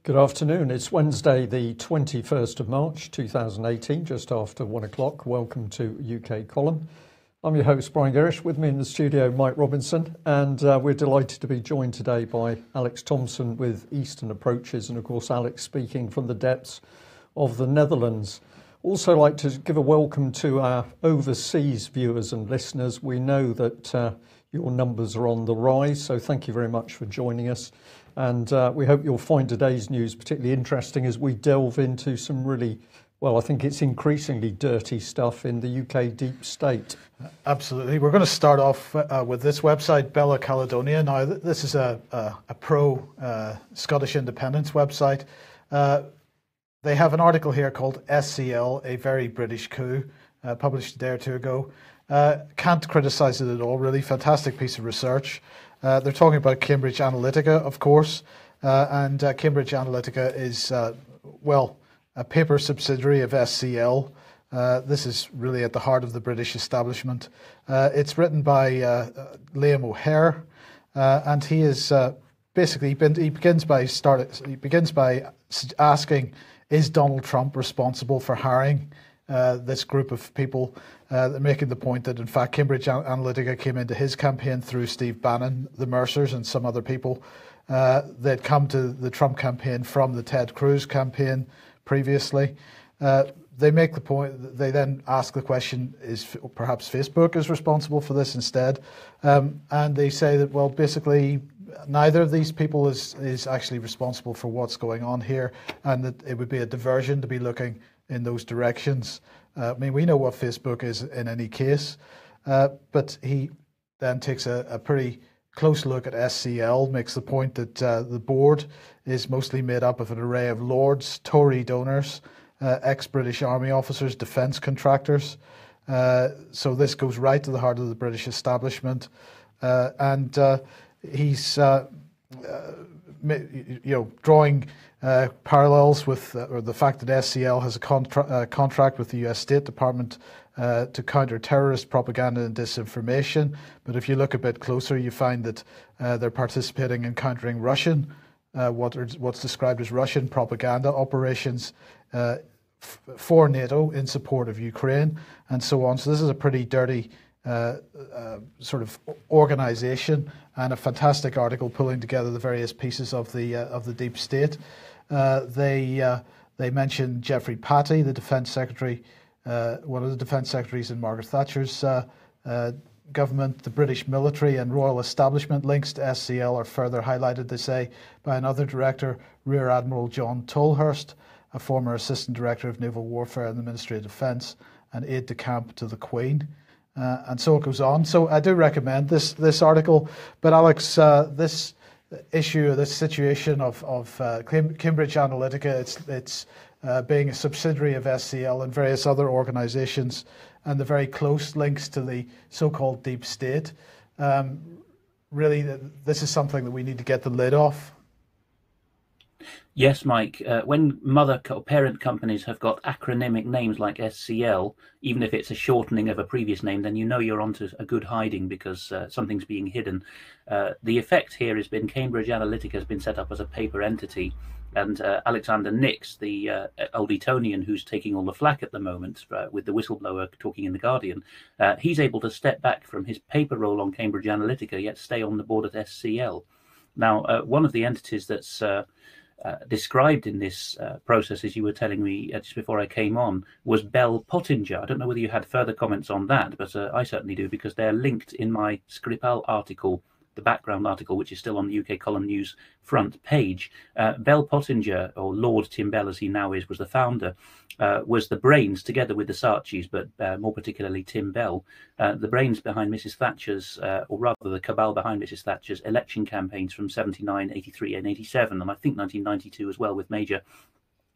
Good afternoon. It's Wednesday, the 21st of March 2018, just after 1 o'clock. Welcome to UK Column. I'm your host, Brian Gerrish. With me in the studio, Mike Robinson, and we're delighted to be joined today by Alex Thompson with Eastern Approaches, and of course, Alex speaking from the depths of the Netherlands. Also like to give a welcome to our overseas viewers and listeners. We know that your numbers are on the rise, so thank you very much for joining us. And we hope you'll find today's news particularly interesting as we delve into some really, well, I think it's increasingly dirty stuff in the UK deep state. Absolutely. We're going to start off with this website, Bella Caledonia. Now, this is a pro-Scottish independence website. They have an article here called SCL, A Very British Coup, published a day or two ago. Can't criticise it at all, really. Fantastic piece of research. They're talking about Cambridge Analytica, of course, and Cambridge Analytica is, a paper subsidiary of SCL. This is really at the heart of the British establishment. It's written by Liam O'Hare, and he is basically he begins by asking, is Donald Trump responsible for hiring this group of people? Making the point that, in fact, Cambridge Analytica came into his campaign through Steve Bannon, the Mercers, and some other people. They'd come to the Trump campaign from the Ted Cruz campaign previously. They make the point, they then ask the question, is perhaps Facebook is responsible for this instead? And they say that, well, basically, neither of these people is actually responsible for what's going on here, and that it would be a diversion to be looking in those directions. I mean, we know what Facebook is in any case, but he then takes a pretty close look at SCL, makes the point that the board is mostly made up of an array of lords, Tory donors, ex-British Army officers, defence contractors. So this goes right to the heart of the British establishment. And he's drawing parallels with the fact that SCL has a contract with the US State Department to counter terrorist propaganda and disinformation. But if you look a bit closer, you find that they're participating in countering Russian, what's described as Russian propaganda operations for NATO in support of Ukraine and so on. So this is a pretty dirty sort of organisation, and a fantastic article pulling together the various pieces of the deep state. They mention Geoffrey Patty, the Defence Secretary, one of the Defence Secretaries in Margaret Thatcher's government. The British military and royal establishment links to SCL are further highlighted, they say, by another director, Rear Admiral John Tolhurst, a former Assistant Director of Naval Warfare in the Ministry of Defence and aide-de-camp to the Queen. And so it goes on. So I do recommend this article. But Alex, this issue, this situation of Cambridge Analytica, it's being a subsidiary of SCL and various other organisations, and the very close links to the so-called deep state. Really, this is something that we need to get the lid off. Yes, Mike. When mother or parent companies have got acronymic names like SCL, even if it's a shortening of a previous name, then you know you're onto a good hiding because something's being hidden. The effect here has been Cambridge Analytica has been set up as a paper entity, and Alexander Nix, the old Etonian who's taking all the flack at the moment with the whistleblower talking in The Guardian, he's able to step back from his paper role on Cambridge Analytica, yet stay on the board at SCL. Now, one of the entities that's described in this process, as you were telling me just before I came on, was Bell Pottinger. I don't know whether you had further comments on that, but I certainly do, because they're linked in my Skripal article, the background article, which is still on the UK Column News front page. Bell Pottinger, or Lord Tim Bell as he now is, was the founder, was the brains, together with the Saatchis, but more particularly Tim Bell, the brains behind Mrs. Thatcher's, or rather the cabal behind Mrs. Thatcher's election campaigns from 79, 83 and 87, and I think 1992 as well with Major.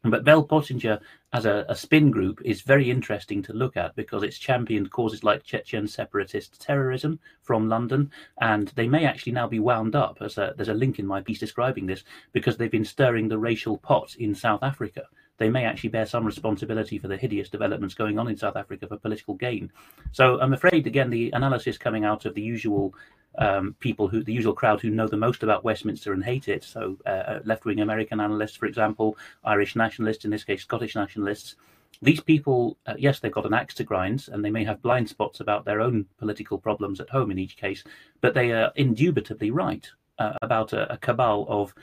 But Bell Pottinger as a spin group is very interesting to look at because it's championed causes like Chechen separatist terrorism from London, and they may actually now be wound up, as there's a link in my piece describing this, because they've been stirring the racial pot in South Africa. They may actually bear some responsibility for the hideous developments going on in South Africa for political gain. So I'm afraid, again, the analysis coming out of the usual people the usual crowd who know the most about Westminster and hate it. So left-wing American analysts, for example, Irish nationalists, in this case Scottish nationalists. These people, yes, they've got an axe to grind, and they may have blind spots about their own political problems at home in each case, but they are indubitably right about a cabal of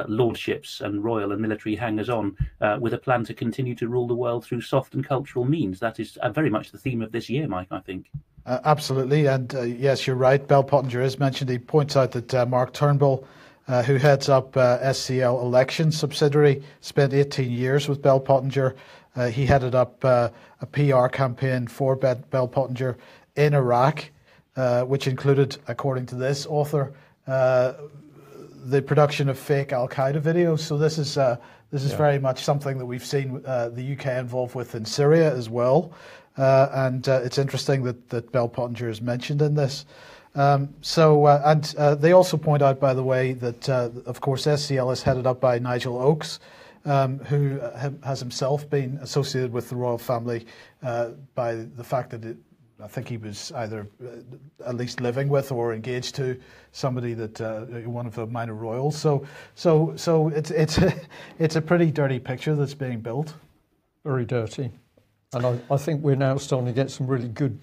lordships and royal and military hangers-on with a plan to continue to rule the world through soft and cultural means. That is very much the theme of this year, Mike, I think. Absolutely, and yes, you're right. Bell Pottinger is mentioned. He points out that Mark Turnbull, who heads up SCL Elections subsidiary, spent 18 years with Bell Pottinger. He headed up a PR campaign for Bell Pottinger in Iraq, which included, according to this author, the production of fake Al-Qaeda videos. So this is very much something that we've seen the UK involved with in Syria as well. And it's interesting that Bell Pottinger is mentioned in this. And they also point out, by the way, that of course SCL is headed up by Nigel Oakes, who has himself been associated with the royal family by the fact that I think he was either at least living with or engaged to somebody that one of the minor royals. So it's a pretty dirty picture that's being built. Very dirty, and I think we're now starting to get some really good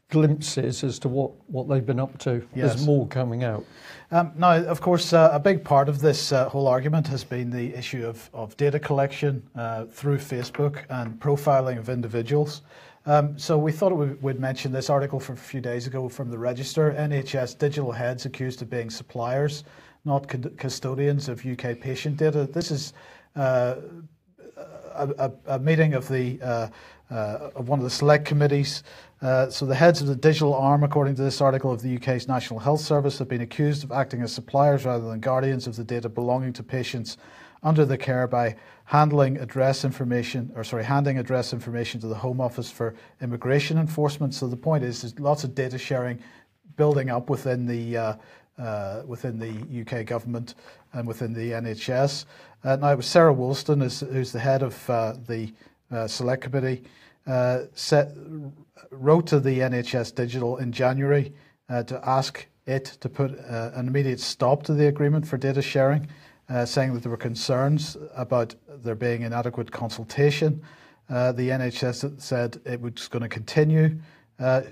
glimpses as to what they've been up to. Yes. There's more coming out. Now, of course, a big part of this whole argument has been the issue of data collection through Facebook and profiling of individuals. So we thought we'd mention this article from a few days ago from the Register. NHS digital heads accused of being suppliers, not custodians of UK patient data. This is a meeting of one of the select committees. So the heads of the digital arm, according to this article, of the UK's National Health Service have been accused of acting as suppliers rather than guardians of the data belonging to patients under the care by handing address information to the Home Office for Immigration Enforcement. So the point is, there's lots of data sharing building up within the UK government and within the NHS. Now, it was Sarah Woolston, who's the head of the Select Committee, wrote to the NHS Digital in January to ask it to put an immediate stop to the agreement for data sharing, saying that there were concerns about there being inadequate consultation. The NHS said it was going to continue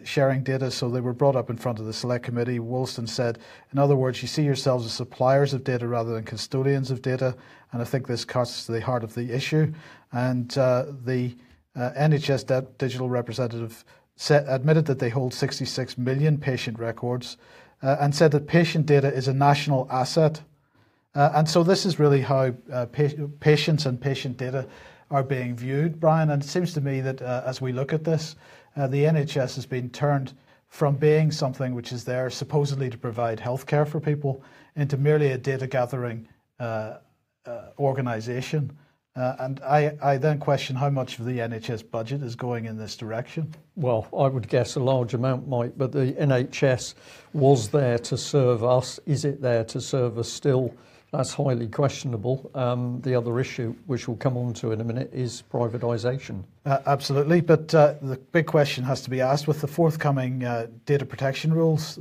sharing data, so they were brought up in front of the Select Committee. Woolston said, in other words, you see yourselves as suppliers of data rather than custodians of data, and I think this cuts to the heart of the issue. And the NHS digital representative admitted that they hold 66 million patient records and said that patient data is a national asset. And so this is really how patients and patient data are being viewed, Brian. And it seems to me that as we look at this, the NHS has been turned from being something which is there supposedly to provide healthcare for people into merely a data gathering organisation. And I then question how much of the NHS budget is going in this direction. Well, I would guess a large amount, Mike, but the NHS was there to serve us. Is it there to serve us still? That's highly questionable. The other issue, which we'll come on to in a minute, is privatisation. Absolutely, but the big question has to be asked with the forthcoming data protection rules.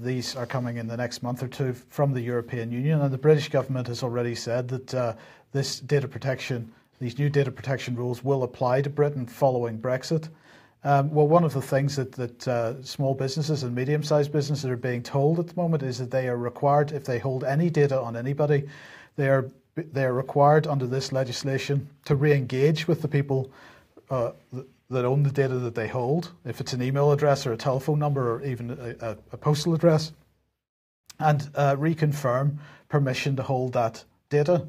These are coming in the next month or two from the European Union, and the British government has already said that these new data protection rules will apply to Britain following Brexit. Well, one of the things that small businesses and medium-sized businesses are being told at the moment is that they are required, if they hold any data on anybody, they are required under this legislation to re-engage with the people that own the data that they hold, if it's an email address or a telephone number or even a postal address, and reconfirm permission to hold that data.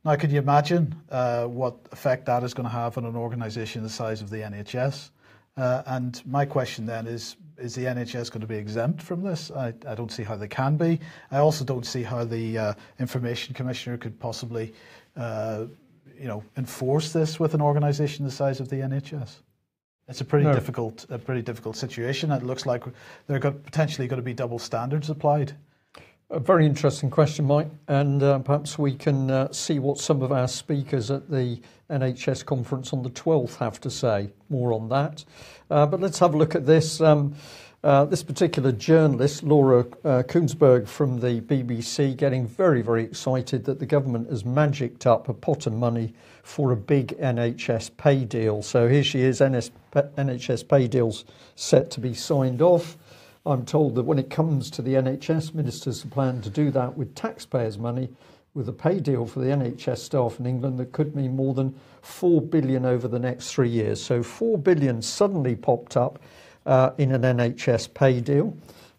Now, can you imagine what effect that is going to have on an organisation the size of the NHS? And my question then is the NHS going to be exempt from this? I don't see how they can be. I also don't see how the Information Commissioner could possibly enforce this with an organisation the size of the NHS. It's a pretty difficult situation. It looks like there are potentially going to be double standards applied. A very interesting question, Mike, and perhaps we can see what some of our speakers at the NHS conference on the 12th have to say. More on that. But let's have a look at this. This particular journalist, Laura Koonsberg from the BBC, getting very, very excited that the government has magicked up a pot of money for a big NHS pay deal. So here she is, NHS pay deals set to be signed off. I'm told that when it comes to the NHS, ministers plan to do that with taxpayers' money, with a pay deal for the NHS staff in England that could mean more than $4 billion over the next 3 years. So $4 billion suddenly popped up in an NHS pay deal.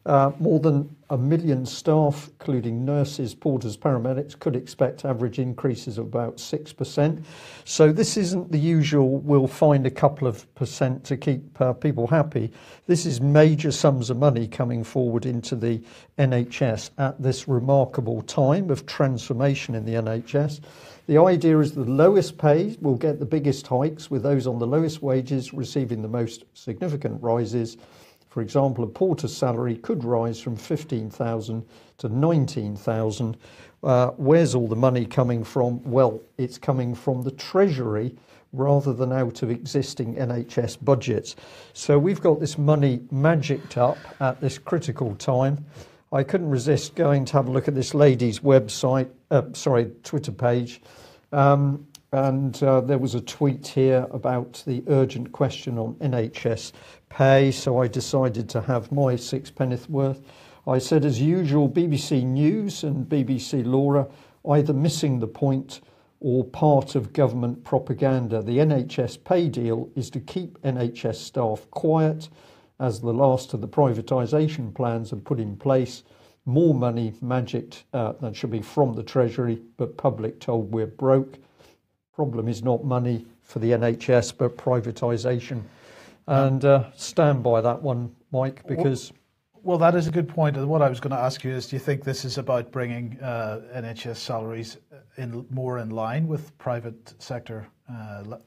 More than 1 million staff, including nurses, porters, paramedics, could expect average increases of about 6%. So this isn't the usual, we'll find a couple of percent to keep people happy. This is major sums of money coming forward into the NHS at this remarkable time of transformation in the NHS. The idea is the lowest pay will get the biggest hikes, with those on the lowest wages receiving the most significant rises. For example, a porter's salary could rise from $15,000 to $19,000. Where's all the money coming from? Well, it's coming from the Treasury rather than out of existing NHS budgets. So we've got this money magicked up at this critical time. I couldn't resist going to have a look at this lady's website, Twitter page. And there was a tweet here about the urgent question on NHS pay, so I decided to have my sixpenneth worth. I said, as usual, BBC News and BBC Laura either missing the point or part of government propaganda. The NHS pay deal is to keep NHS staff quiet as the last of the privatisation plans are put in place. More money magicked that should be from the Treasury, but public told we're broke. Problem is not money for the NHS, but privatisation. And stand by that one, Mike, because... Well, that is a good point. And what I was going to ask you is, do you think this is about bringing NHS salaries more in line with private sector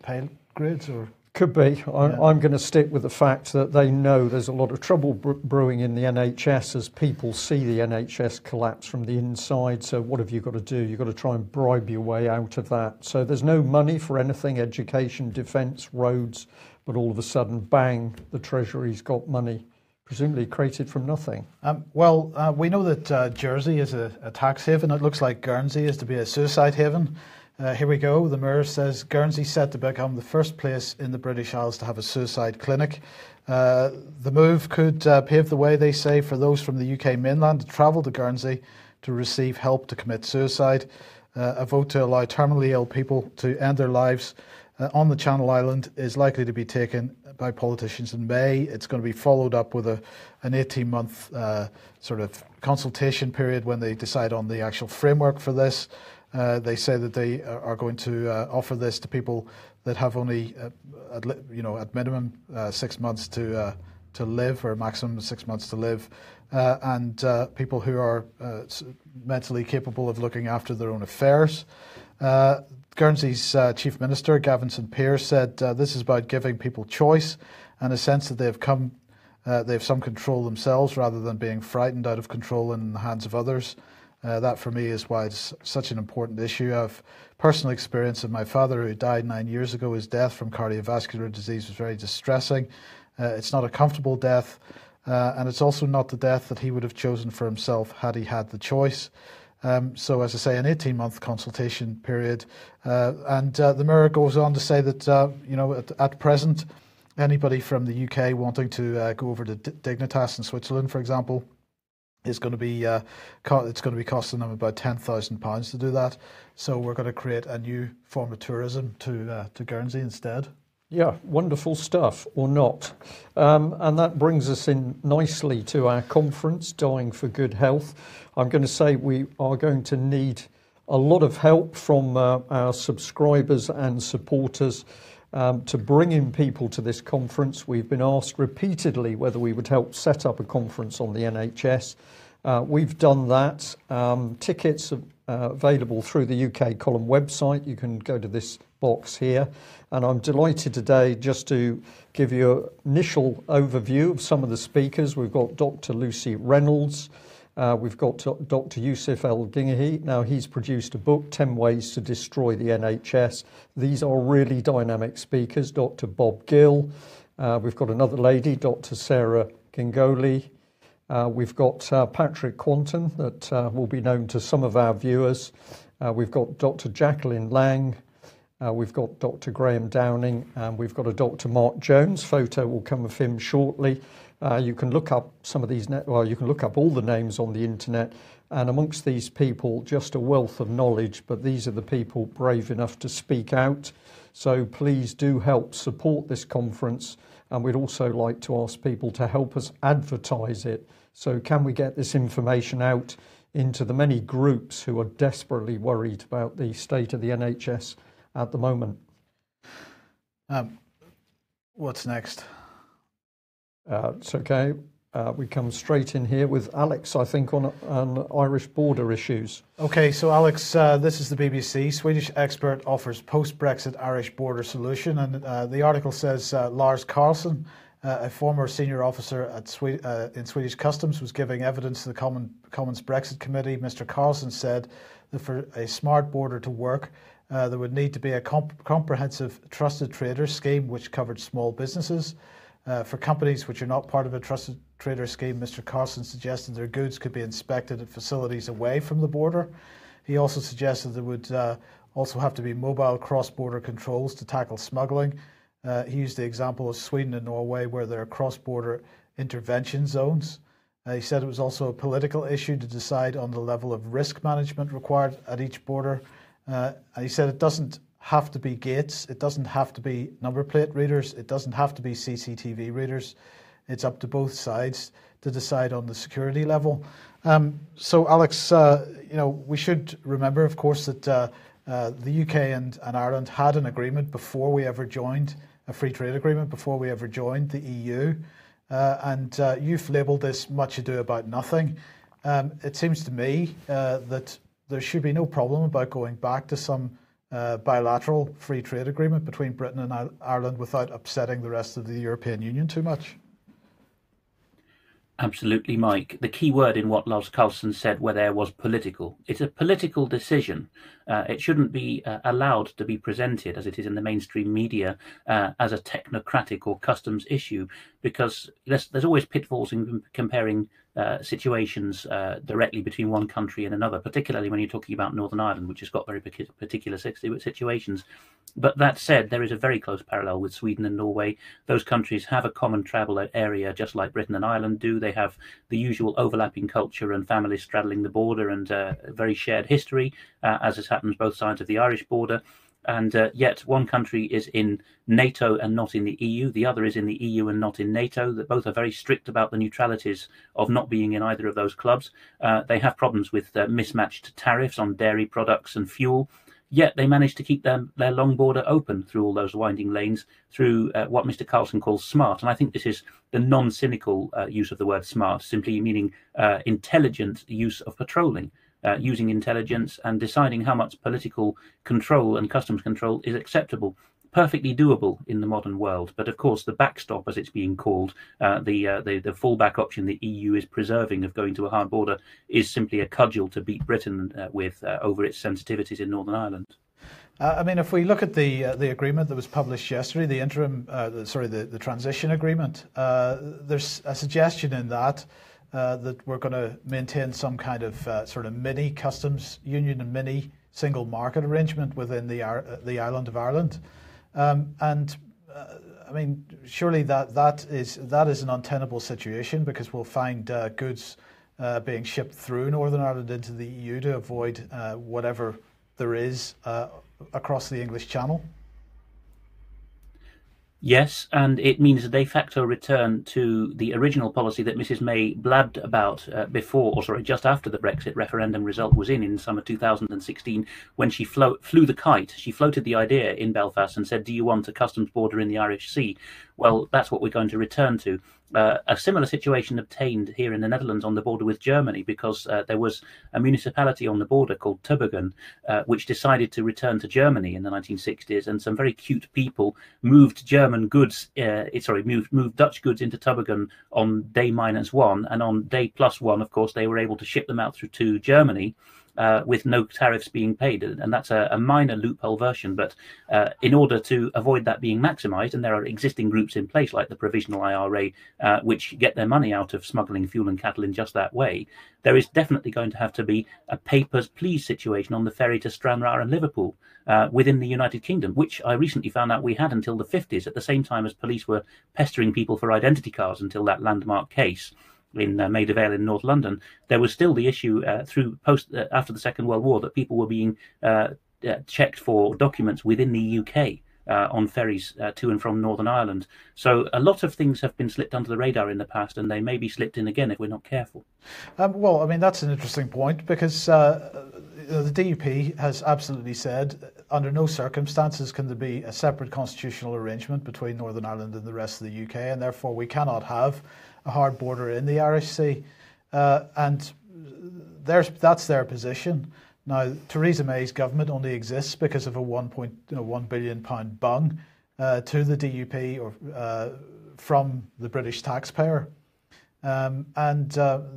pay grades? Or could be. I'm going to stick with the fact that they know there's a lot of trouble brewing in the NHS as people see the NHS collapse from the inside. So what have you got to do? You've got to try and bribe your way out of that. So there's no money for anything, education, defence, roads, but all of a sudden, bang, the Treasury's got money, presumably created from nothing. We know that Jersey is a tax haven. It looks like Guernsey is to be a suicide haven. Here we go. The Mirror says Guernsey set to become the first place in the British Isles to have a suicide clinic. The move could pave the way, they say, for those from the UK mainland to travel to Guernsey to receive help to commit suicide. A vote to allow terminally ill people to end their lives on the Channel Island is likely to be taken by politicians in May. It's going to be followed up with an 18-month sort of consultation period when they decide on the actual framework for this. They say that they are going to offer this to people that have only, at minimum 6 months to live, or maximum 6 months to live, and people who are mentally capable of looking after their own affairs. Guernsey's Chief Minister, Gavin St Piers, said this is about giving people choice and a sense that they have some control themselves rather than being frightened out of control in the hands of others. That for me is why it's such an important issue. I've personal experience of my father who died 9 years ago. His death from cardiovascular disease was very distressing. It's not a comfortable death, and it's also not the death that he would have chosen for himself had he had the choice. So, as I say, an 18-month consultation period. And the Mirror goes on to say that, at present, anybody from the UK wanting to go over to Dignitas in Switzerland, for example, is going to be it's going to be costing them about £10,000 to do that. So we're going to create a new form of tourism to Guernsey instead. Yeah, wonderful stuff, or not. And that brings us in nicely to our conference, Dying for Good Health. I'm going to say we are going to need a lot of help from our subscribers and supporters to bring in people to this conference. We've been asked repeatedly whether we would help set up a conference on the NHS. We've done that. Tickets are available through the UK Column website. You can go to this box here. And I'm delighted today just to give you an initial overview of some of the speakers. We've got Dr. Lucy Reynolds. We've got Dr. Yusuf El-Gingahi. Now, he's produced a book, 10 Ways to Destroy the NHS. These are really dynamic speakers. Dr. Bob Gill. We've got another lady, Dr. Sarah Gingoli. We've got Patrick Quanton, that will be known to some of our viewers. We've got Dr. Jacqueline Lang. We've got Dr. Graham Downing, and we've got a Dr. Mark Jones. Photo will come of him shortly. You can look up some of these, you can look up all the names on the internet, and amongst these people, just a wealth of knowledge, but these are the people brave enough to speak out. So please do help support this conference, and we'd also like to ask people to help us advertise it. So can we get this information out into the many groups who are desperately worried about the state of the NHS at the moment? What's next? It's okay. We come straight in here with Alex, I think, on Irish border issues. Okay, so Alex, this is the BBC. Swedish expert offers post-Brexit Irish border solution, and the article says Lars Carlson, a former senior officer at in Swedish Customs, was giving evidence to the Commons Brexit Committee. Mr. Carlson said that for a smart border to work, there would need to be a comprehensive trusted trader scheme which covered small businesses. For companies which are not part of a trusted trader scheme, Mr. Carlson suggested their goods could be inspected at facilities away from the border. He also suggested there would also have to be mobile cross-border controls to tackle smuggling. He used the example of Sweden and Norway, where there are cross-border intervention zones. He said it was also a political issue to decide on the level of risk management required at each border. And he said it doesn't have to be gates, it doesn't have to be number plate readers, it doesn't have to be CCTV readers. It's up to both sides to decide on the security level. So Alex, we should remember, of course, that the UK and Ireland had an agreement before we ever joined, a free trade agreement before we ever joined the EU. And you've labelled this much ado about nothing. It seems to me that there should be no problem about going back to some bilateral free trade agreement between Britain and Ireland without upsetting the rest of the European Union too much. Absolutely, Mike. The key word in what Lars Carlson said there was political. It's a political decision. It shouldn't be allowed to be presented, as it is in the mainstream media, as a technocratic or customs issue, because there's always pitfalls in comparing situations directly between one country and another, particularly when you're talking about Northern Ireland, which has got very particular situations. But that said, there is a very close parallel with Sweden and Norway. Those countries have a common travel area, just like Britain and Ireland do. They have the usual overlapping culture and families straddling the border, and a very shared history, as has happened both sides of the Irish border. And yet one country is in NATO and not in the EU. The other is in the EU and not in NATO. That both are very strict about the neutralities of not being in either of those clubs. They have problems with mismatched tariffs on dairy products and fuel. Yet they managed to keep their long border open through all those winding lanes, through what Mr. Carlson calls smart. And I think this is the non-cynical use of the word smart, simply meaning intelligent use of patrolling. Using intelligence and deciding how much political control and customs control is acceptable. Perfectly doable in the modern world. But of course, the backstop, as it's being called, the fallback option the EU is preserving of going to a hard border, is simply a cudgel to beat Britain with over its sensitivities in Northern Ireland. I mean, if we look at the agreement that was published yesterday, the transition agreement, there's a suggestion in that that we're going to maintain some kind of sort of mini customs union and mini single market arrangement within the island of Ireland, I mean, surely that is an untenable situation, because we'll find goods being shipped through Northern Ireland into the EU to avoid whatever there is across the English Channel. Yes, and it means a de facto return to the original policy that Mrs May blabbed about just after the Brexit referendum result was in summer 2016, when she flew the kite. She floated the idea in Belfast and said, do you want a customs border in the Irish Sea? Well, that's what we're going to return to. A similar situation obtained here in the Netherlands on the border with Germany, because there was a municipality on the border called Tübingen, which decided to return to Germany in the 1960s, and some very cute people moved moved Dutch goods into Tübingen on day -1, and on day +1, of course, they were able to ship them out to Germany. with no tariffs being paid. And that's a minor loophole version. But in order to avoid that being maximised, and there are existing groups in place like the Provisional IRA, which get their money out of smuggling fuel and cattle in just that way, there is definitely going to have to be a papers, please situation on the ferry to Stranraer and Liverpool within the United Kingdom, which I recently found out we had until the 50s, at the same time as police were pestering people for identity cards until that landmark case in Maida Vale in North London. There was still the issue after the Second World War that people were being checked for documents within the UK on ferries to and from Northern Ireland. So a lot of things have been slipped under the radar in the past, and they may be slipped in again if we're not careful. Well, I mean, that's an interesting point, because the DUP has absolutely said under no circumstances can there be a separate constitutional arrangement between Northern Ireland and the rest of the UK, and therefore we cannot have a hard border in the Irish Sea. And that's their position. Now, Theresa May's government only exists because of a £1 billion bung to the DUP from the British taxpayer. And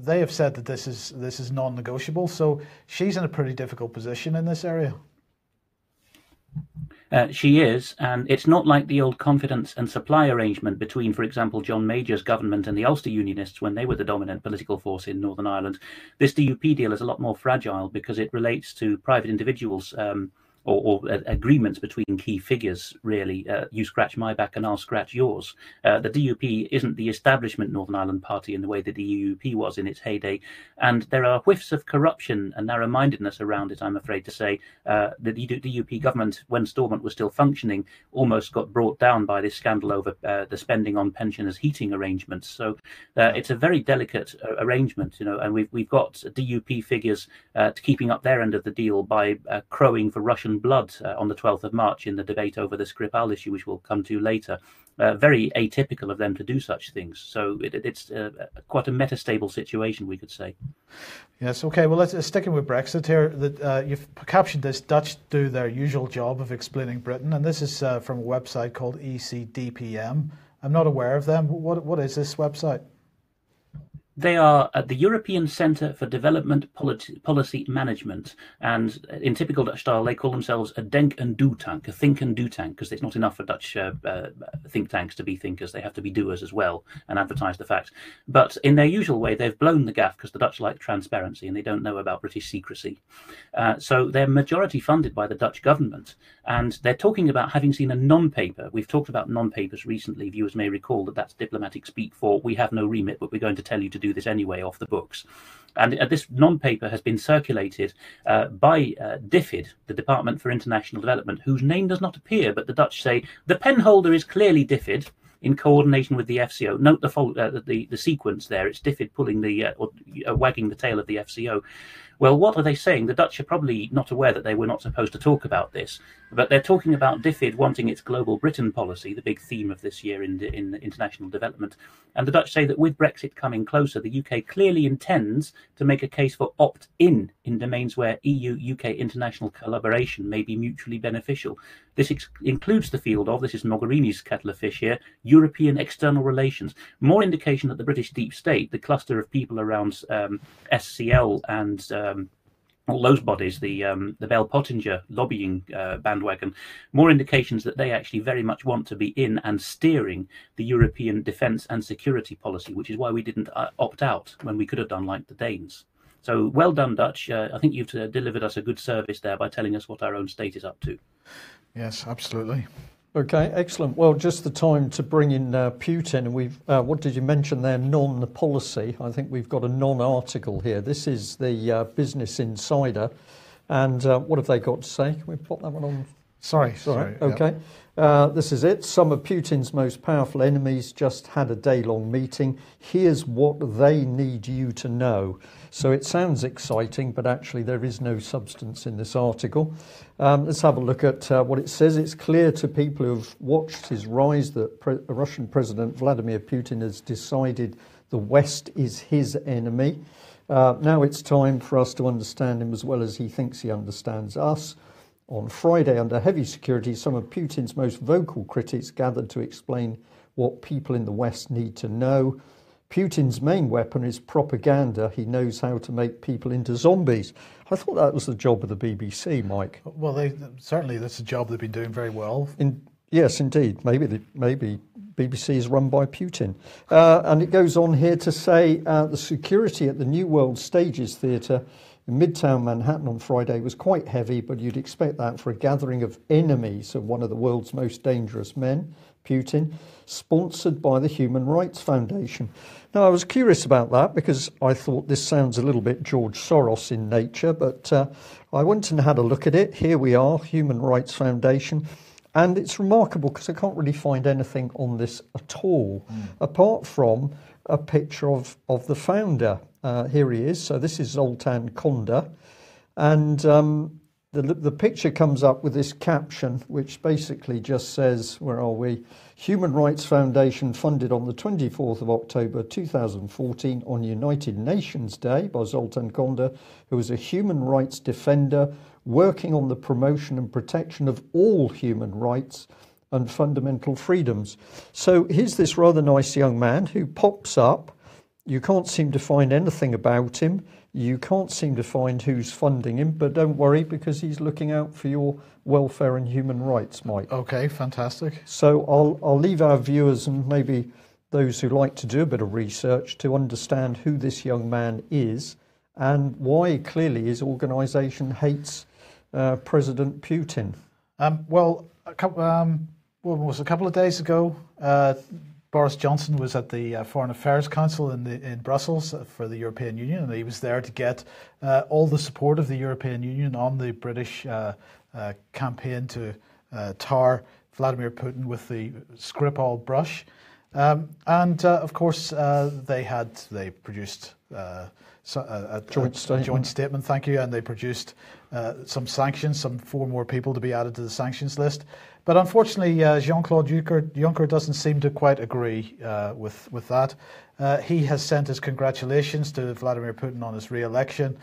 they have said that this is non-negotiable. So she's in a pretty difficult position in this area. She is, and it's not like the old confidence and supply arrangement between, for example, John Major's government and the Ulster Unionists when they were the dominant political force in Northern Ireland. This DUP deal is a lot more fragile because it relates to private individuals or agreements between key figures, really. You scratch my back and I'll scratch yours. The DUP isn't the establishment Northern Ireland party in the way that the UUP was in its heyday. And there are whiffs of corruption and narrow-mindedness around it, I'm afraid to say. The DUP government, when Stormont was still functioning, almost got brought down by this scandal over the spending on pensioners' heating arrangements. So it's a very delicate arrangement, and we've got DUP figures keeping up their end of the deal by crowing for Russian blood on the 12th of March in the debate over the Skripal issue, which we'll come to later. Very atypical of them to do such things. So it's quite a metastable situation, we could say. Yes, okay. Well, let's sticking with Brexit here. That you've captioned this: Dutch do their usual job of explaining Britain, and this is from a website called ECDPM. I'm not aware of them. What is this website? They are at the European Centre for Development Policy Management, and in typical Dutch style, they call themselves a denk and do tank, a think and do tank, because it's not enough for Dutch think tanks to be thinkers. They have to be doers as well and advertise the facts. But in their usual way, they've blown the gaff because the Dutch like transparency and they don't know about British secrecy. So they're majority funded by the Dutch government, and they're talking about having seen a non-paper. We've talked about non-papers recently. Viewers may recall that that's diplomatic speak for we have no remit, but we're going to tell you to do this anyway off the books. And this non-paper has been circulated by DFID, the Department for International Development, whose name does not appear, but the Dutch say the pen holder is clearly DFID in coordination with the FCO. Note the sequence there. It's DFID pulling wagging the tail of the FCO. Well, what are they saying? The Dutch are probably not aware that they were not supposed to talk about this, but they're talking about DFID wanting its Global Britain policy, the big theme of this year in international development. And the Dutch say that with Brexit coming closer, the UK clearly intends to make a case for opt-in in domains where EU-UK international collaboration may be mutually beneficial. This includes the field of, this is Mogherini's kettle of fish here, European external relations. More indication that the British deep state, the cluster of people around SCL and all those bodies, the Bell Pottinger lobbying bandwagon, more indications that they actually very much want to be in and steering the European defence and security policy, which is why we didn't opt out when we could have done like the Danes. So well done, Dutch. I think you've delivered us a good service there by telling us what our own state is up to. Yes, absolutely. Okay, excellent. Well, just the time to bring in Putin. And we've, what did you mention there? Non-policy. I think we've got a non-article here. This is the Business Insider. And what have they got to say? Can we pop that one on? Sorry. Okay. This is it. Some of Putin's most powerful enemies just had a day-long meeting. Here's what they need you to know. So it sounds exciting, but actually there is no substance in this article. Let's have a look at what it says. It's clear to people who've watched his rise that Russian President Vladimir Putin has decided the West is his enemy. Now it's time for us to understand him as well as he thinks he understands us. On Friday, under heavy security, some of Putin's most vocal critics gathered to explain what people in the West need to know. Putin's main weapon is propaganda. He knows how to make people into zombies. I thought that was the job of the BBC, Mike. Well, certainly that's a job they've been doing very well. Yes, indeed. Maybe BBC is run by Putin. And it goes on here to say the security at the New World Stages Theatre in Midtown Manhattan on Friday was quite heavy, but you'd expect that for a gathering of enemies of one of the world's most dangerous men, Putin, sponsored by the Human Rights Foundation. Now, I was curious about that because I thought this sounds a little bit George Soros in nature, but I went and had a look at it. Here we are, Human Rights Foundation. And it's remarkable because I can't really find anything on this at all, apart from a picture of the founder. Here he is. So this is Zoltan Konda. And the picture comes up with this caption, which basically just says, where are we? Human Rights Foundation funded on the 24th of October 2014 on United Nations Day by Zoltan Konda, who is a human rights defender working on the promotion and protection of all human rights and fundamental freedoms. So here's this rather nice young man who pops up. You can't seem to find anything about him. You can't seem to find who's funding him, but don't worry because he's looking out for your welfare and human rights, Mike. Okay, fantastic. So I'll leave our viewers and maybe those who like to do a bit of research to understand who this young man is and why clearly his organisation hates President Putin. Well, a couple of days ago, Boris Johnson was at the Foreign Affairs Council in Brussels for the European Union, and he was there to get all the support of the European Union on the British campaign to tar Vladimir Putin with the Skripal brush. Of course, they produced a joint statement, thank you, and they produced some sanctions, 4 more people to be added to the sanctions list. But unfortunately, Jean-Claude Juncker doesn't seem to quite agree with that. He has sent his congratulations to Vladimir Putin on his re-election.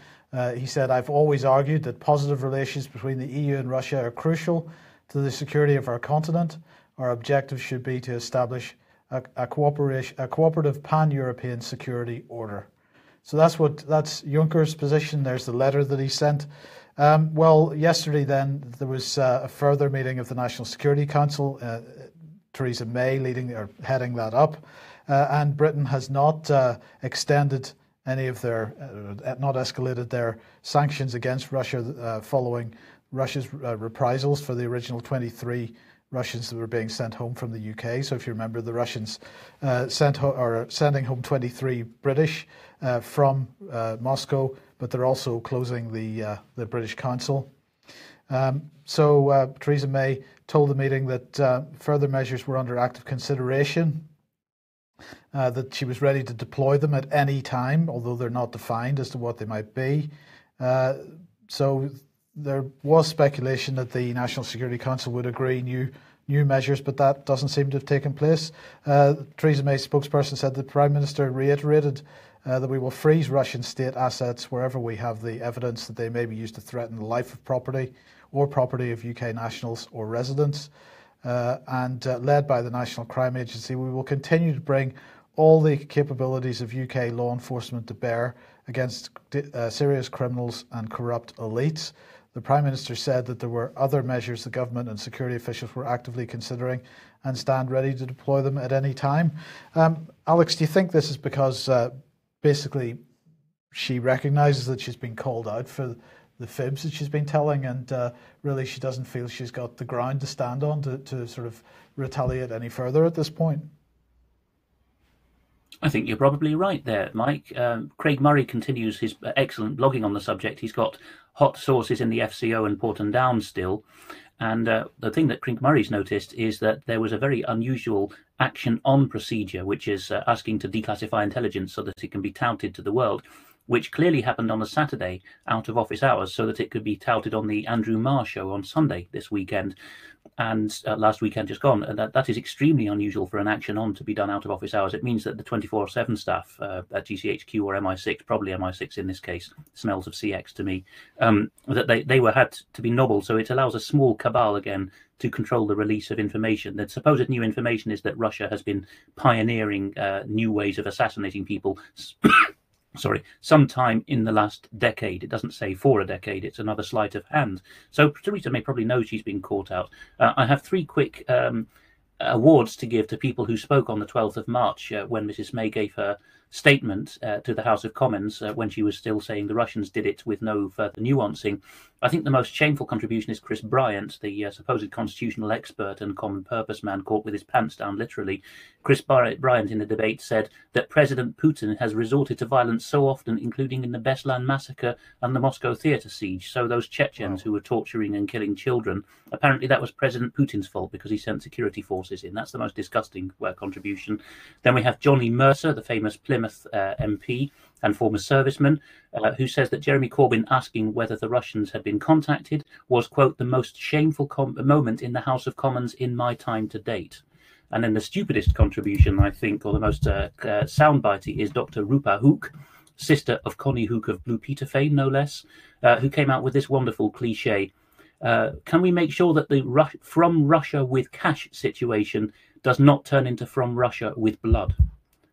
He said, "I've always argued that positive relations between the EU and Russia are crucial to the security of our continent. Our objective should be to establish a cooperative pan-European security order." So that's Juncker's position. There's the letter that he sent. Well, yesterday then there was a further meeting of the National Security Council. Theresa May heading that up, and Britain has not extended any of not escalated their sanctions against Russia following Russia's reprisals for the original 23 Russians that were being sent home from the UK. So if you remember, the Russians sending home 23 British from Moscow, but they're also closing the British Council. So Theresa May told the meeting that further measures were under active consideration, that she was ready to deploy them at any time, although they're not defined as to what they might be. So there was speculation that the National Security Council would agree new measures, but that doesn't seem to have taken place. Theresa May's spokesperson said the Prime Minister reiterated that we will freeze Russian state assets wherever we have the evidence that they may be used to threaten the life of property or property of UK nationals or residents. And led by the National Crime Agency, we will continue to bring all the capabilities of UK law enforcement to bear against serious criminals and corrupt elites. The Prime Minister said that there were other measures the government and security officials were actively considering and stand ready to deploy them at any time. Alex, do you think this is because basically she recognises that she's been called out for the fibs that she's been telling, and really she doesn't feel she's got the ground to stand on to sort of retaliate any further at this point? I think you're probably right there, Mike. Craig Murray continues his excellent blogging on the subject. He's got hot sources in the FCO and Porton Down still. And the thing that Craig Murray's noticed is that there was a very unusual action on procedure, which is asking to declassify intelligence so that it can be touted to the world, which clearly happened on a Saturday out of office hours so that it could be touted on the Andrew Marr show on Sunday this weekend. and last weekend just gone. And that is extremely unusual for an action on to be done out of office hours. It means that the 24/7 staff at GCHQ or MI6, probably MI6 in this case, smells of CX to me, that they were had to be nobbled. So it allows a small cabal again to control the release of information. The supposed new information is that Russia has been pioneering new ways of assassinating people. Sorry, sometime in the last decade. It doesn't say for a decade, it's another sleight of hand. So Theresa May probably knows she's been caught out. I have three quick awards to give to people who spoke on the 12th of March when Mrs. May gave her statement to the House of Commons when she was still saying the Russians did it with no further nuancing. I think the most shameful contribution is Chris Bryant, the supposed constitutional expert and common purpose man caught with his pants down literally. Chris Bryant in the debate said that President Putin has resorted to violence so often, including in the Beslan massacre and the Moscow theatre siege. So those Chechens who were torturing and killing children, apparently that was President Putin's fault because he sent security forces in. That's the most disgusting contribution. Then we have Johnny Mercer, the famous Plymouth MP and former serviceman, who says that Jeremy Corbyn asking whether the Russians had been contacted was, quote, the most shameful moment in the House of Commons in my time to date. And then the stupidest contribution, I think, or the most soundbitey, is Dr. Rupa Hook, sister of Connie Hook of Blue Peter fame, no less, who came out with this wonderful cliche. Can we make sure that the from Russia with cash situation does not turn into from Russia with blood?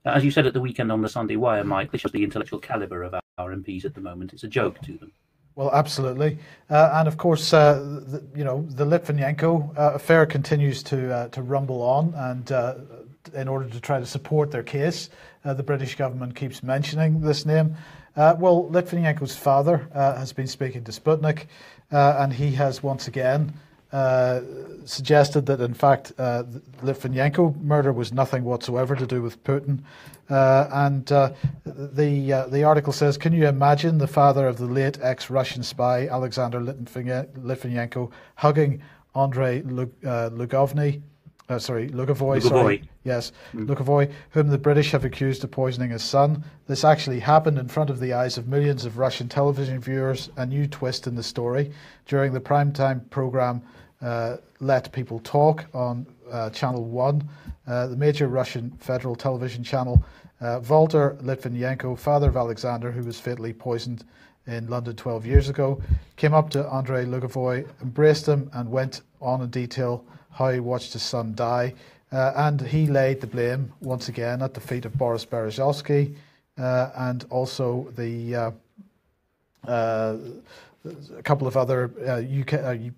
As you said at the weekend on the Sunday Wire, Mike, this was the intellectual calibre of our MPs at the moment. It's a joke to them. Well, absolutely. And of course, the Litvinenko affair continues to rumble on. And in order to try to support their case, the British government keeps mentioning this name. Well, Litvinenko's father has been speaking to Sputnik, and he has once again suggested that, in fact, the Litvinenko murder was nothing whatsoever to do with Putin. The article says, can you imagine the father of the late ex-Russian spy Alexander Litvinenko hugging Andrei Lugovoy, whom the British have accused of poisoning his son. This actually happened in front of the eyes of millions of Russian television viewers, a new twist in the story. During the primetime programme Let People Talk on Channel 1, the major Russian federal television channel, Walter Litvinenko, father of Alexander, who was fatally poisoned in London 12 years ago, came up to Andrei Lugovoy, embraced him, and went on in detail how he watched his son die. And he laid the blame once again at the feet of Boris Berezovsky and also a couple of other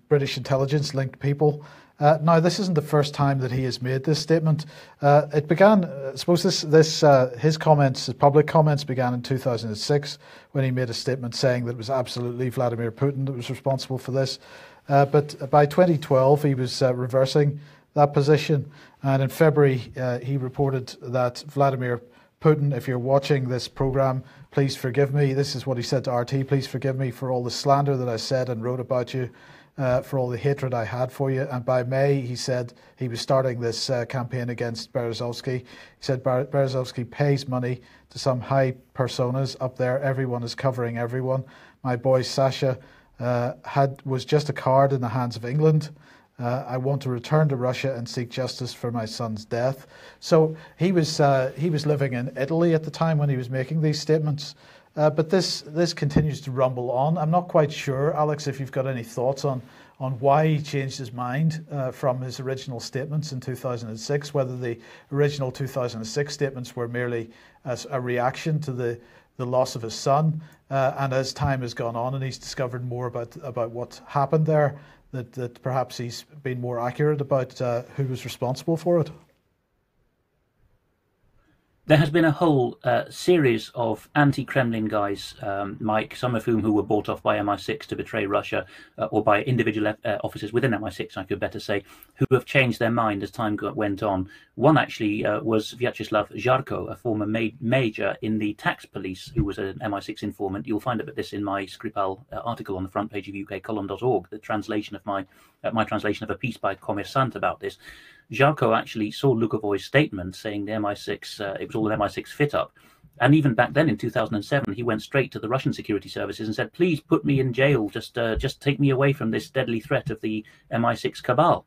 British intelligence linked people. Now, this isn't the first time that he has made this statement. It began, I suppose, his comments, his public comments, began in 2006 when he made a statement saying that it was absolutely Vladimir Putin that was responsible for this. But by 2012, he was reversing that position, and in February, he reported that Vladimir Putin, if you're watching this program, please forgive me. This is what he said to RT. Please forgive me for all the slander that I said and wrote about you, for all the hatred I had for you. And by May, he said he was starting this campaign against Berezovsky. He said Berezovsky pays money to some high personas up there. Everyone is covering everyone. My boy Sasha was just a card in the hands of England. I want to return to Russia and seek justice for my son's death. So he was living in Italy at the time when he was making these statements. But this continues to rumble on. I'm not quite sure, Alex, if you've got any thoughts on why he changed his mind from his original statements in 2006, whether the original 2006 statements were merely as a reaction to the loss of his son, and as time has gone on and he's discovered more about what happened there, that perhaps he's been more accurate about who was responsible for it. There has been a whole series of anti-Kremlin guys, Mike, some of whom who were bought off by MI6 to betray Russia, or by individual officers within MI6, I could better say, who have changed their mind as time went on. One actually was Vyacheslav Zharko, a former major in the tax police, who was an MI6 informant. You'll find about this in my Skripal article on the front page of ukcolumn.org, the translation of my translation of a piece by Kommersant about this. Zharko actually saw Lugovoy's statement saying the MI6, it was all an MI6 fit-up. And even back then in 2007, he went straight to the Russian security services and said, please put me in jail, just take me away from this deadly threat of the MI6 cabal.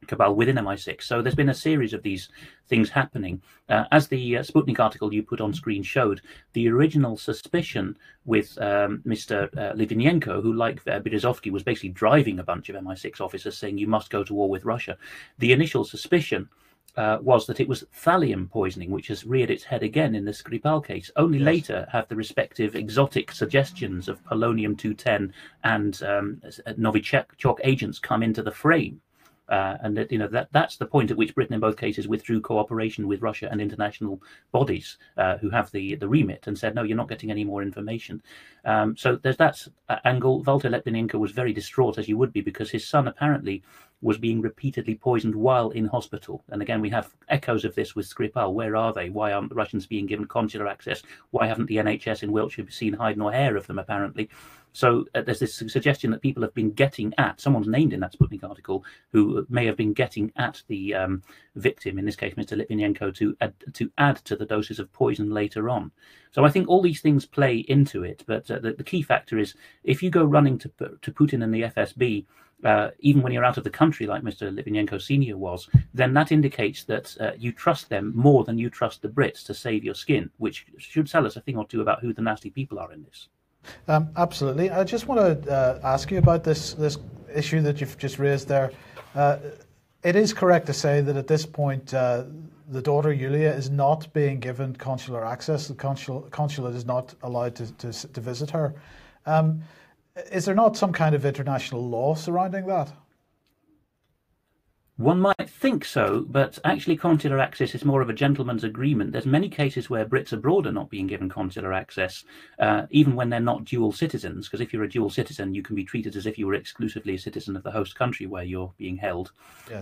cabal within MI6. So there's been a series of these things happening. As the Sputnik article you put on screen showed, the original suspicion with Mr. Litvinenko, who, like Berezovsky, was basically driving a bunch of MI6 officers saying you must go to war with Russia. The initial suspicion was that it was thallium poisoning, which has reared its head again in the Skripal case. Only later have the respective exotic suggestions of polonium-210 and Novichok agents come into the frame. And that, that's the point at which Britain in both cases withdrew cooperation with Russia and international bodies who have the remit and said, no, you're not getting any more information. So there's that angle. Walter Litvinenko was very distraught, as you would be, because his son apparently was being repeatedly poisoned while in hospital. And again, we have echoes of this with Skripal. Where are they? Why aren't the Russians being given consular access? Why haven't the NHS in Wiltshire seen hide nor hair of them, apparently? So there's this suggestion that people have been getting at, someone's named in that Sputnik article, who may have been getting at the victim, in this case, Mr. Litvinenko, to add to the doses of poison later on. So I think all these things play into it. But the key factor is if you go running to Putin and the FSB, even when you're out of the country, like Mr. Litvinenko Sr. was, then that indicates that you trust them more than you trust the Brits to save your skin, which should tell us a thing or two about who the nasty people are in this. Absolutely. I just want to ask you about this issue that you've just raised there. It is correct to say that at this point, the daughter Yulia is not being given consular access. The consulate is not allowed to visit her. Is there not some kind of international law surrounding that? One might think so, but actually consular access is more of a gentleman's agreement. There's many cases where Brits abroad are not being given consular access, even when they're not dual citizens, because if you're a dual citizen, you can be treated as if you were exclusively a citizen of the host country where you're being held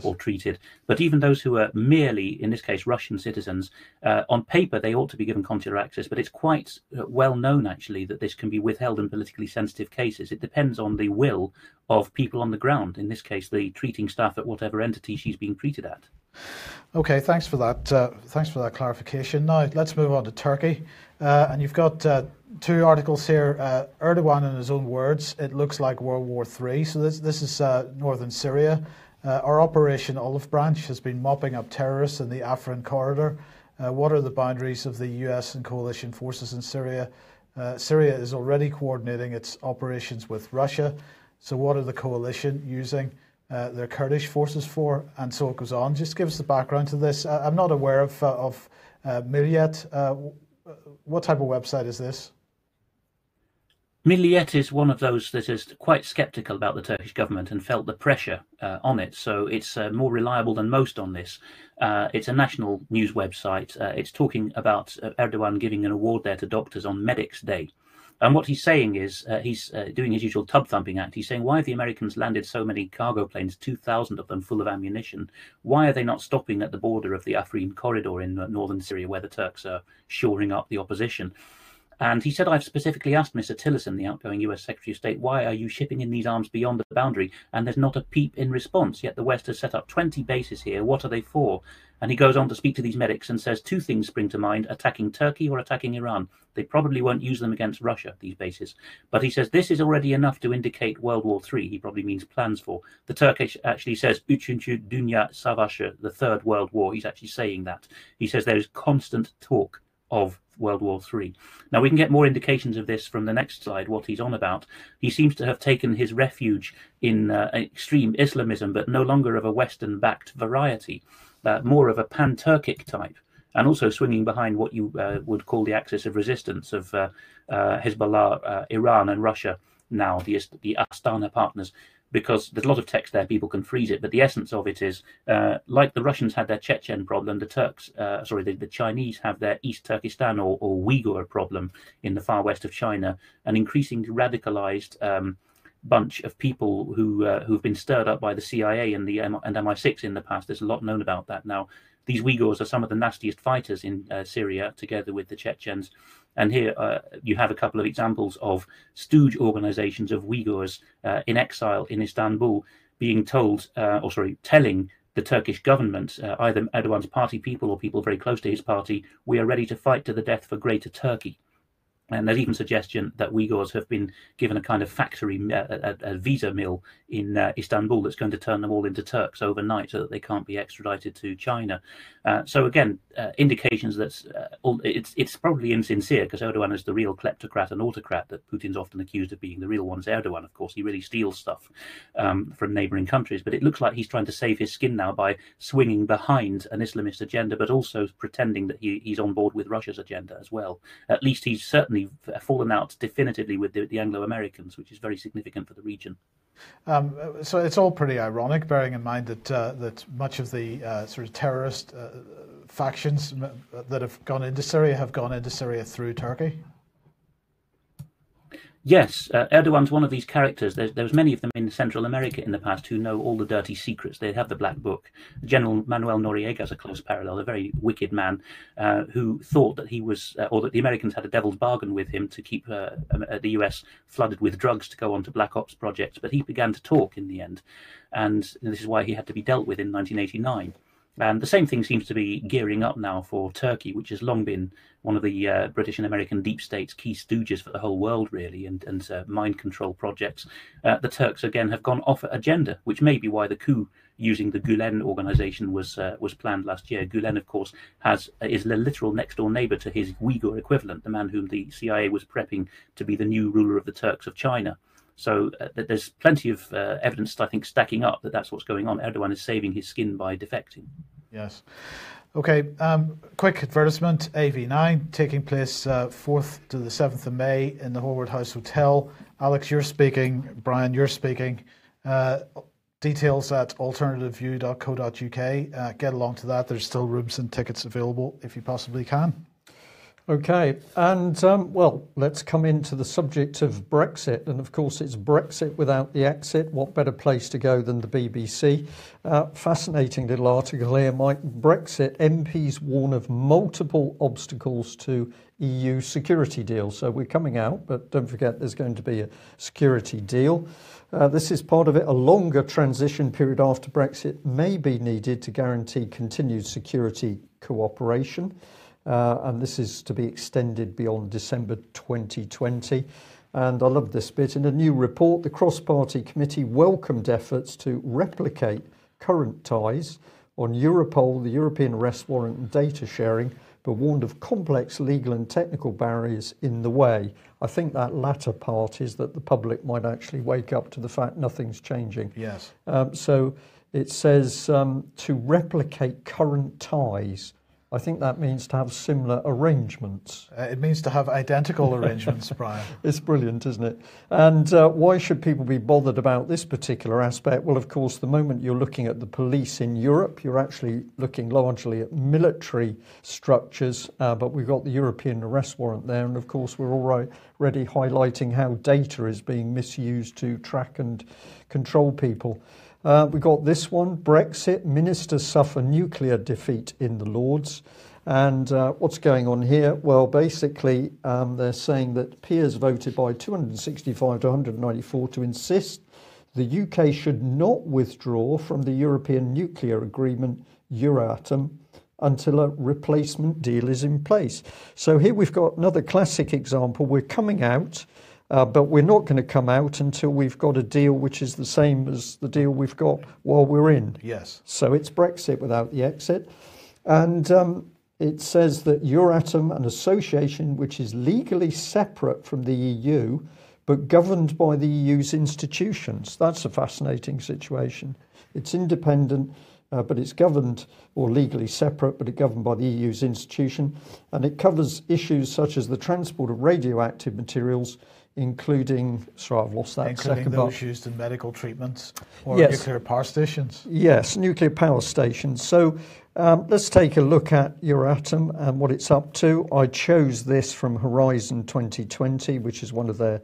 or treated. But even those who are merely, in this case, Russian citizens, on paper, they ought to be given consular access, but it's quite well known, actually, that this can be withheld in politically sensitive cases. It depends on the will of people on the ground, in this case, the treating staff at whatever entity she's being treated at. Okay, thanks for that. Thanks for that clarification. Now let's move on to Turkey, and you've got two articles here. Erdogan, in his own words, it looks like World War III. So this is northern Syria. Our Operation Olive Branch has been mopping up terrorists in the Afrin corridor. What are the boundaries of the US and coalition forces in Syria? Syria is already coordinating its operations with Russia. So what are the coalition using their Kurdish forces for? And so it goes on. Just give us the background to this. I'm not aware of Milliyet. What type of website is this? Milliyet is one of those that is quite sceptical about the Turkish government and felt the pressure on it. So it's more reliable than most on this. It's a national news website. It's talking about Erdogan giving an award there to doctors on Medics Day. And what he's saying is he's doing his usual tub-thumping act. He's saying, why have the Americans landed so many cargo planes, 2,000 of them full of ammunition? Why are they not stopping at the border of the Afrin corridor in northern Syria where the Turks are shoring up the opposition? And he said, I've specifically asked Mr. Tillerson, the outgoing US Secretary of State, why are you shipping in these arms beyond the boundary? And there's not a peep in response. Yet the West has set up 20 bases here. What are they for? And he goes on to speak to these medics and says two things spring to mind: attacking Turkey or attacking Iran. They probably won't use them against Russia, these bases. But he says this is already enough to indicate World War III. He probably means plans for. The Turkish actually says Üçüncü Dünya Savaşı, the Third World War. He's actually saying that. He says there is constant talk of World War III. Now, we can get more indications of this from the next slide, what he's on about. He seems to have taken his refuge in extreme Islamism, but no longer of a Western-backed variety, more of a pan-Turkic type, and also swinging behind what you would call the axis of resistance of Hezbollah, Iran and Russia now, the Astana partners, because there's a lot of text there, people can freeze it, but the essence of it is, like the Russians had their Chechen problem, the Chinese have their East Turkestan or Uyghur problem in the far west of China, an increasingly radicalized bunch of people who've been stirred up by the CIA and MI6 in the past. There's a lot known about that now. These Uyghurs are some of the nastiest fighters in Syria, together with the Chechens. And here you have a couple of examples of stooge organizations of Uyghurs in exile in Istanbul being told, telling the Turkish government, either Erdogan's party people or people very close to his party, we are ready to fight to the death for Greater Turkey. And there's even suggestion that Uyghurs have been given a kind of factory, a visa mill in Istanbul that's going to turn them all into Turks overnight so that they can't be extradited to China. So again, indications that it's probably insincere, because Erdogan is the real kleptocrat and autocrat that Putin's often accused of being. The real one's Erdogan, of course. He really steals stuff from neighbouring countries. But it looks like he's trying to save his skin now by swinging behind an Islamist agenda, but also pretending that he's on board with Russia's agenda as well. At least he's certainly fallen out definitively with the Anglo-Americans, which is very significant for the region. So it's all pretty ironic, bearing in mind that that much of the sort of terrorist factions that have gone into Syria through Turkey. Yes, Erdogan's one of these characters. There was many of them in Central America in the past who know all the dirty secrets. They have the black book. General Manuel Noriega is a close parallel, a very wicked man who thought that he was, or that the Americans had a devil's bargain with him to keep the US flooded with drugs to go on to black ops projects. But he began to talk in the end. And this is why he had to be dealt with in 1989. And the same thing seems to be gearing up now for Turkey, which has long been one of the British and American deep state's key stooges for the whole world, really, and mind control projects. The Turks, again, have gone off agenda, which may be why the coup using the Gulen organization was planned last year. Gulen, of course, is the literal next-door neighbor to his Uyghur equivalent, the man whom the CIA was prepping to be the new ruler of the Turks of China. So there's plenty of evidence, I think, stacking up that that's what's going on. Erdogan is saving his skin by defecting. Yes. Okay, quick advertisement. AV9 taking place 4th to the 7th of May in the Horwood House Hotel. Alex, you're speaking. Brian, you're speaking. Details at alternativeview.co.uk. Get along to that. There's still rooms and tickets available if you possibly can. Okay, and well, let's come into the subject of Brexit. And of course, it's Brexit without the exit. What better place to go than the BBC? Fascinating little article here, Mike. Brexit MPs warn of multiple obstacles to EU security deal. So we're coming out, but don't forget there's going to be a security deal. This is part of it. A longer transition period after Brexit may be needed to guarantee continued security cooperation. And this is to be extended beyond December 2020. And I love this bit. In a new report, the cross-party committee welcomed efforts to replicate current ties on Europol, the European arrest warrant and data sharing, but warned of complex legal and technical barriers in the way. I think that latter part is that the public might actually wake up to the fact nothing's changing. Yes. So it says to replicate current ties. I think that means to have similar arrangements. It means to have identical arrangements, Brian. It's brilliant, isn't it? And why should people be bothered about this particular aspect? Well, of course, the moment you're looking at the police in Europe, you're actually looking largely at military structures, but we've got the European arrest warrant there. And of course, we're already highlighting how data is being misused to track and control people. We got this one, Brexit, ministers suffer nuclear defeat in the Lords. And what's going on here? Well, basically, they're saying that peers voted by 265 to 194 to insist the UK should not withdraw from the European nuclear agreement, Euratom, until a replacement deal is in place. So here we've got another classic example. We're coming out. But we're not going to come out until we've got a deal which is the same as the deal we've got while we're in. Yes. So it's Brexit without the exit. And it says that Euratom, an association which is legally separate from the EU, but governed by the EU's institutions. That's a fascinating situation. It's independent, but it's governed, or legally separate, but it's governed by the EU's institution. And it covers issues such as the transport of radioactive materials, including, sorry, I've lost that including second those part. used in medical treatments or Yes. nuclear power stations. Yes, nuclear power stations. So let's take a look at Euratom and what it's up to. I chose this from Horizon 2020, which is one of their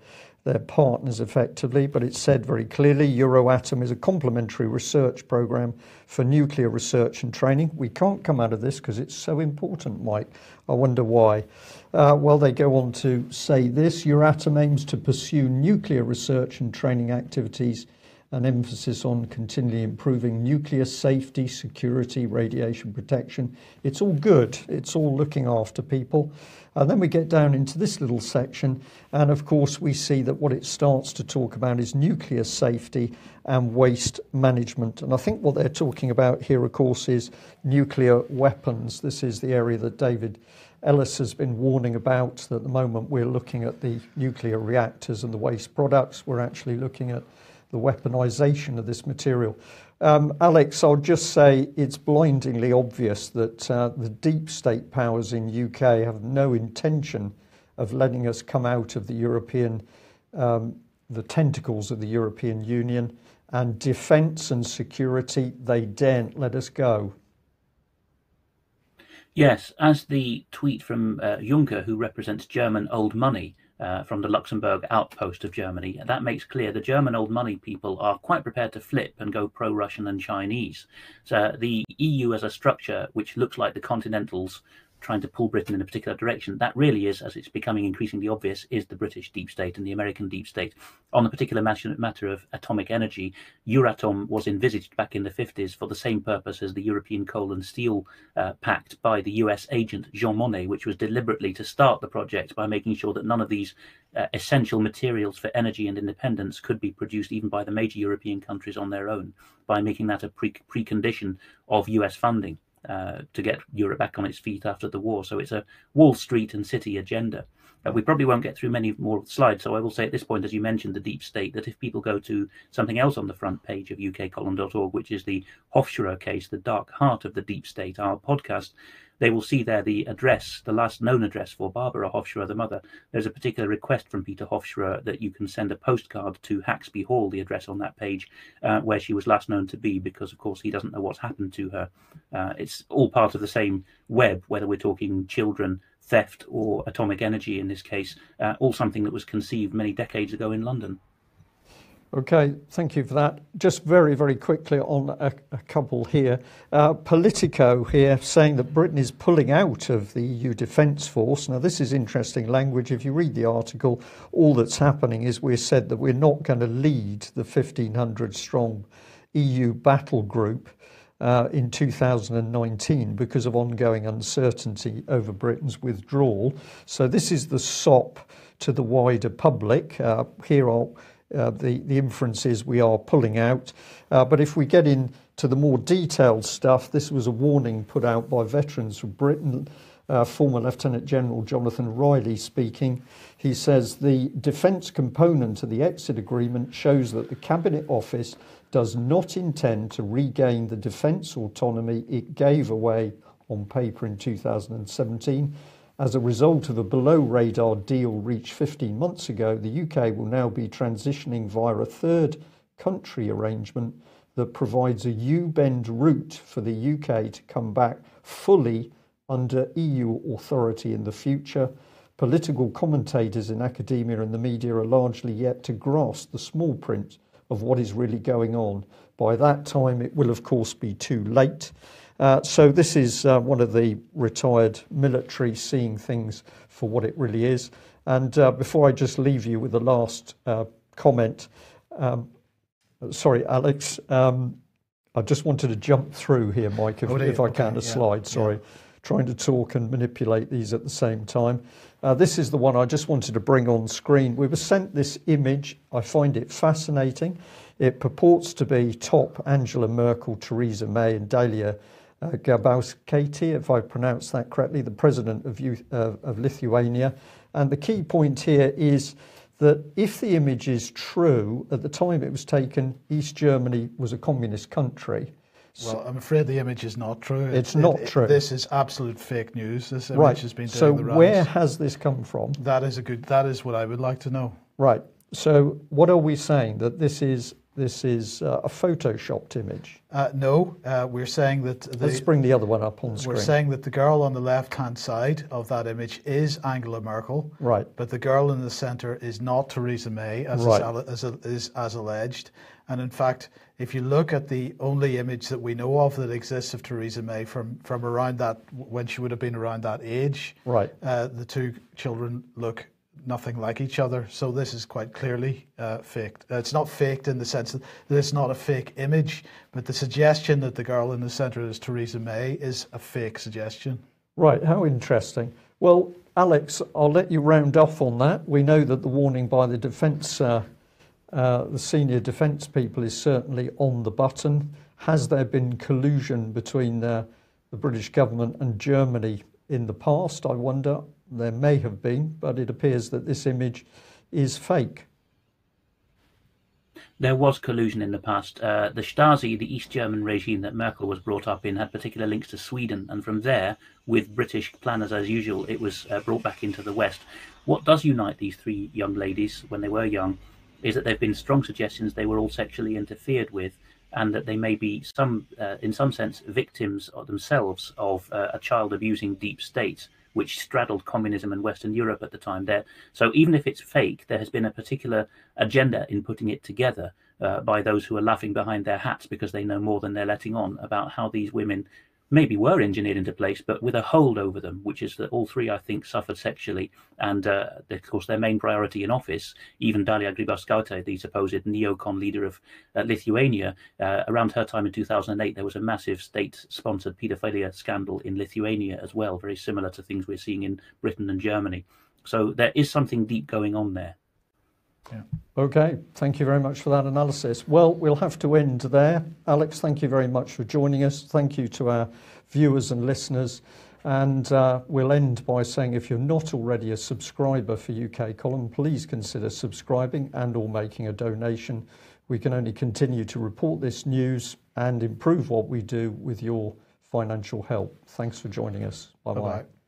partners effectively, but it said very clearly Euratom is a complementary research program for nuclear research and training. We can't come out of this because it's so important, Mike. I wonder why. Well, they go on to say this. Euratom aims to pursue nuclear research and training activities an emphasis on continually improving nuclear safety, security, radiation protection. It's all good. It's all looking after people. And then we get down into this little section, and of course we see that what it starts to talk about is nuclear safety and waste management. And I think what they're talking about here, of course, is nuclear weapons. This is the area that David Ellis has been warning about. At the moment we're looking at the nuclear reactors and the waste products. We're actually looking at the weaponization of this material. Alex, I'll just say it's blindingly obvious that the deep state powers in UK have no intention of letting us come out of the European, the tentacles of the European Union, and defence and security, they daren't let us go. Yes, as the tweet from Juncker, who represents German old money, from the Luxembourg outpost of Germany, that makes clear the German old money people are quite prepared to flip and go pro-Russian and Chinese. So the EU as a structure, which looks like the Continentals trying to pull Britain in a particular direction, that really is, as it's becoming increasingly obvious, is the British deep state and the American deep state. On the particular matter of atomic energy, Euratom was envisaged back in the 50s for the same purpose as the European Coal and Steel Pact by the US agent Jean Monnet, which was deliberately to start the project by making sure that none of these essential materials for energy and independence could be produced even by the major European countries on their own, by making that a precondition of US funding to get Europe back on its feet after the war. So it's a Wall Street and City agenda. We probably won't get through many more slides, so I will say at this point, as you mentioned, the deep state, that if people go to something else on the front page of ukcolumn.org, which is the Hofstra case, the dark heart of the deep state, our podcast, they will see there the address, the last known address for Barbara Hofstra, the mother. There's a particular request from Peter Hofstra that you can send a postcard to Haxby Hall, the address on that page, where she was last known to be, because, of course, he doesn't know what's happened to her. It's all part of the same web, whether we're talking children, theft, or atomic energy in this case, all something that was conceived many decades ago in London. Okay, thank you for that. Just very, very quickly on a couple here. Politico here saying that Britain is pulling out of the EU Defence Force. Now, this is interesting language. If you read the article, all that's happening is we're said that we're not going to lead the 1,500 strong EU battle group in 2019 because of ongoing uncertainty over Britain's withdrawal. So this is the sop to the wider public. Here are the inference is we are pulling out. But if we get into the more detailed stuff, this was a warning put out by veterans from Britain. Former Lieutenant General Jonathan Riley speaking. He says the defence component of the exit agreement shows that the Cabinet Office does not intend to regain the defence autonomy it gave away on paper in 2017. As a result of a below-radar deal reached 15 months ago, the UK will now be transitioning via a third country arrangement that provides a U-bend route for the UK to come back fully under EU authority in the future. Political commentators in academia and the media are largely yet to grasp the small print of what is really going on. By that time, it will, of course, be too late. So this is one of the retired military seeing things for what it really is. And before I just leave you with the last comment, sorry, Alex, I just wanted to jump through here, Mike, if I can, a slide, sorry. Yeah. Trying to talk and manipulate these at the same time. This is the one I just wanted to bring on screen. We were sent this image. I find it fascinating. It purports to be top Angela Merkel, Theresa May and Dalia Grybauskaitė, if I pronounce that correctly, the president of Lithuania. And the key point here is that if the image is true, at the time it was taken, East Germany was a communist country. Well, I'm afraid the image is not true. It's not true. This is absolute fake news. This image has been doing the rounds. So where has this come from? That is what I would like to know. Right. So what are we saying? That this is a photoshopped image? No, we're saying that... Let's bring the other one up on screen. We're saying that the girl on the left-hand side of that image is Angela Merkel. Right. But the girl in the centre is not Theresa May, as is alleged. And in fact, if you look at the only image that we know of that exists of Theresa May from around that, when she would have been around that age, right, the two children look nothing like each other. So this is quite clearly faked. It's not faked in the sense that it's not a fake image, but the suggestion that the girl in the centre is Theresa May is a fake suggestion. Right, how interesting. Well, Alex, I'll let you round off on that. We know that the warning by the defence, the senior defence people, is certainly on the button. Has there been collusion between the British government and Germany in the past? I wonder. There may have been, but it appears that this image is fake. There was collusion in the past. The Stasi, the East German regime that Merkel was brought up in, had particular links to Sweden, and from there, with British planners as usual, it was brought back into the West. What does unite these three young ladies when they were young is that there have been strong suggestions they were all sexually interfered with, and that they may be in some sense, victims themselves of a child abusing deep state, which straddled communism and Western Europe at the time there. So even if it's fake, there has been a particular agenda in putting it together by those who are laughing behind their hats because they know more than they're letting on about how these women maybe were engineered into place, but with a hold over them, which is that all three, I think, suffered sexually. And of course, their main priority in office, even Dalia Grybauskaite, the supposed neocon leader of Lithuania, around her time in 2008, there was a massive state-sponsored paedophilia scandal in Lithuania as well, very similar to things we're seeing in Britain and Germany. So there is something deep going on there. Yeah. Okay, thank you very much for that analysis. Well, we'll have to end there. Alex, thank you very much for joining us. Thank you to our viewers and listeners. And we'll end by saying, if you're not already a subscriber for UK Column, please consider subscribing and or making a donation. We can only continue to report this news and improve what we do with your financial help. Thanks for joining us. Bye-bye. Bye-bye.